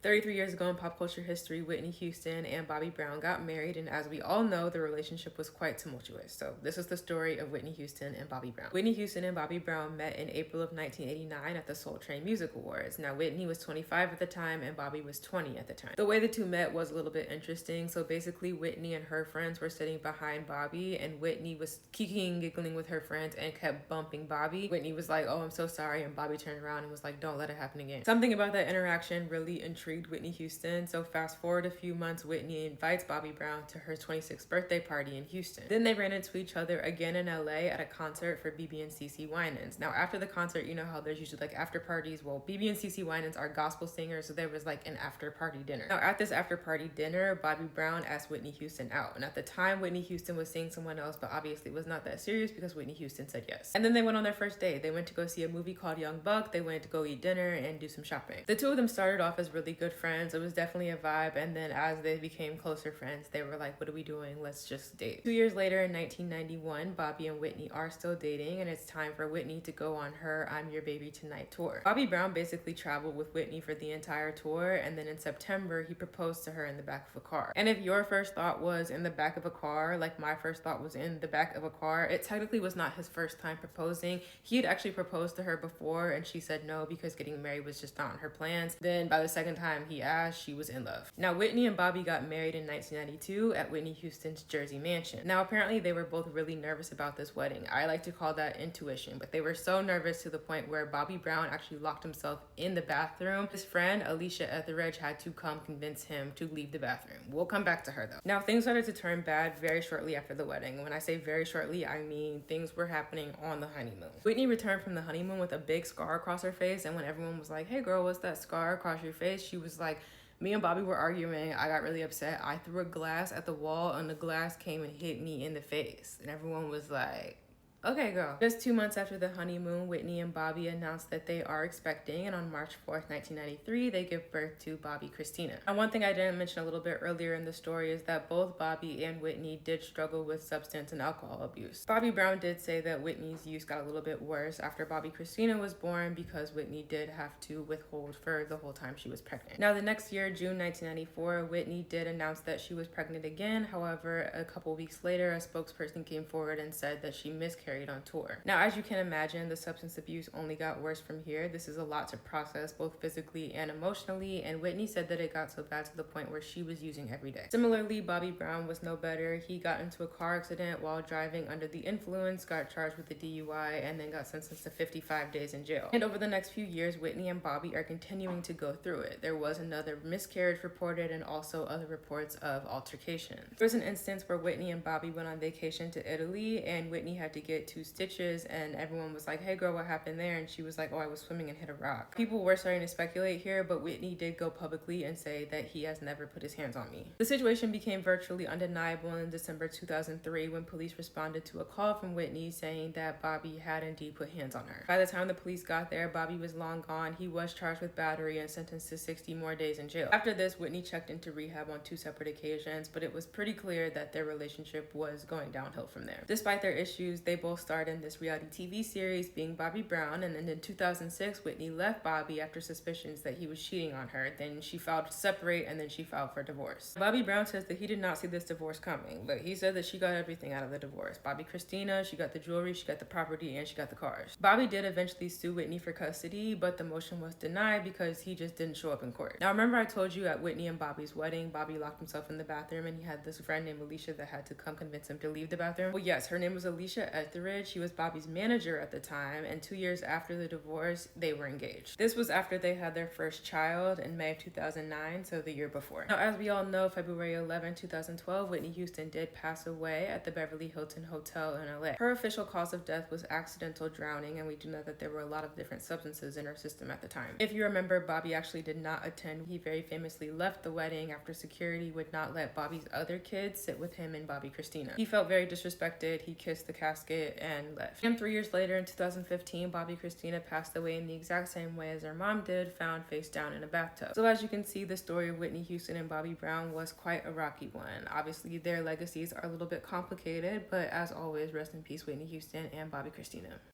33 years ago in pop culture history, Whitney Houston and Bobby Brown got married, and as we all know, the relationship was quite tumultuous. So this is the story of Whitney Houston and Bobby Brown. Whitney Houston and Bobby Brown met in April of 1989 at the Soul Train Music Awards. Now, Whitney was 25 at the time and Bobby was 20 at the time. The way the two met was a little bit interesting. So basically, Whitney and her friends were sitting behind Bobby, and Whitney was kicking and giggling with her friends and kept bumping Bobby. Whitney was like, "Oh, I'm so sorry," and Bobby turned around and was like, "Don't let it happen again." Something about that interaction really intrigued Whitney Houston. So fast forward a few months, Whitney invites Bobby Brown to her 26th birthday party in Houston. Then they ran into each other again in LA at a concert for BB and CC Winans. Now after the concert, you know how there's usually like after parties. Well, BB and CC Winans are gospel singers, so there was like an after party dinner. Now at this after party dinner, Bobby Brown asked Whitney Houston out. And at the time, Whitney Houston was seeing someone else, but obviously it was not that serious because Whitney Houston said yes. And then they went on their first date. They went to go see a movie called Young Buck. They went to go eat dinner and do some shopping. The two of them started off as really good friends. It was definitely a vibe, and then as they became closer friends, they were like, "What are we doing? Let's just date." 2 years later, in 1991, Bobby and Whitney are still dating, and it's time for Whitney to go on her "I'm Your Baby Tonight" tour. Bobby Brown basically traveled with Whitney for the entire tour, and then in September, he proposed to her in the back of a car. And if your first thought was in the back of a car, like my first thought was in the back of a car, it technically was not his first time proposing. He had actually proposed to her before, and she said no because getting married was just not on her plans. Then by the second time he asked, she was in love. Now, Whitney and Bobby got married in 1992 at Whitney Houston's Jersey mansion. Now, apparently they were both really nervous about this wedding. I like to call that intuition, but they were so nervous to the point where Bobby Brown actually locked himself in the bathroom. His friend, Alicia Etheridge, had to come convince him to leave the bathroom. We'll come back to her though. Now, things started to turn bad very shortly after the wedding. When I say very shortly, I mean things were happening on the honeymoon. Whitney returned from the honeymoon with a big scar across her face, and when everyone was like, "Hey girl, what's that scar across your face?" she was like, "Me and Bobby were arguing. I got really upset. I threw a glass at the wall and the glass came and hit me in the face." And everyone was like, "Okay, girl." Just 2 months after the honeymoon, Whitney and Bobby announced that they are expecting, and on March 4th, 1993, they give birth to Bobby Christina. And one thing I didn't mention a little bit earlier in the story is that both Bobby and Whitney did struggle with substance and alcohol abuse. Bobby Brown did say that Whitney's use got a little bit worse after Bobby Christina was born because Whitney did have to withhold for the whole time she was pregnant. Now, the next year, June 1994, Whitney did announce that she was pregnant again. However, a couple weeks later, a spokesperson came forward and said that she miscarried on tour. Now, as you can imagine, the substance abuse only got worse from here. This is a lot to process, both physically and emotionally, and Whitney said that it got so bad to the point where she was using every day. Similarly, Bobby Brown was no better. He got into a car accident while driving under the influence, got charged with a DUI, and then got sentenced to 55 days in jail. And over the next few years, Whitney and Bobby are continuing to go through it. There was another miscarriage reported and also other reports of altercation. There was an instance where Whitney and Bobby went on vacation to Italy, and Whitney had to get 2 stitches, and everyone was like, "Hey girl, what happened there?" And she was like, "Oh, I was swimming and hit a rock." People were starting to speculate here, but Whitney did go publicly and say that he has never put his hands on me. The situation became virtually undeniable in December 2003 when police responded to a call from Whitney saying that Bobby had indeed put hands on her. By the time the police got there, Bobby was long gone. He was charged with battery and sentenced to 60 more days in jail. After this, Whitney checked into rehab on 2 separate occasions, but it was pretty clear that their relationship was going downhill from there. Despite their issues, they both starred in this reality TV series, being Bobby Brown, and then in 2006, Whitney left Bobby after suspicions that he was cheating on her. Then she filed to separate, and then she filed for divorce. Bobby Brown says that he did not see this divorce coming, but he said that she got everything out of the divorce. Bobby Christina, she got the jewelry, she got the property, and she got the cars. Bobby did eventually sue Whitney for custody, but the motion was denied because he just didn't show up in court. Now, remember I told you at Whitney and Bobby's wedding, Bobby locked himself in the bathroom and he had this friend named Alicia that had to come convince him to leave the bathroom? Well, yes, her name was Alicia Etheridge. She was Bobby's manager at the time, and 2 years after the divorce, they were engaged. This was after they had their first child in May of 2009, so the year before. Now, as we all know, February 11, 2012, Whitney Houston did pass away at the Beverly Hilton Hotel in LA. Her official cause of death was accidental drowning, and we do know that there were a lot of different substances in her system at the time. If you remember, Bobby actually did not attend. He very famously left the wedding after security would not let Bobby's other kids sit with him and Bobby Christina. He felt very disrespected. He kissed the casket and left. And 3 years later, in 2015, Bobby Christina passed away in the exact same way as her mom did, found face down in a bathtub. So as you can see, the story of Whitney Houston and Bobby Brown was quite a rocky one. Obviously, their legacies are a little bit complicated, but as always, rest in peace, Whitney Houston and Bobby Christina.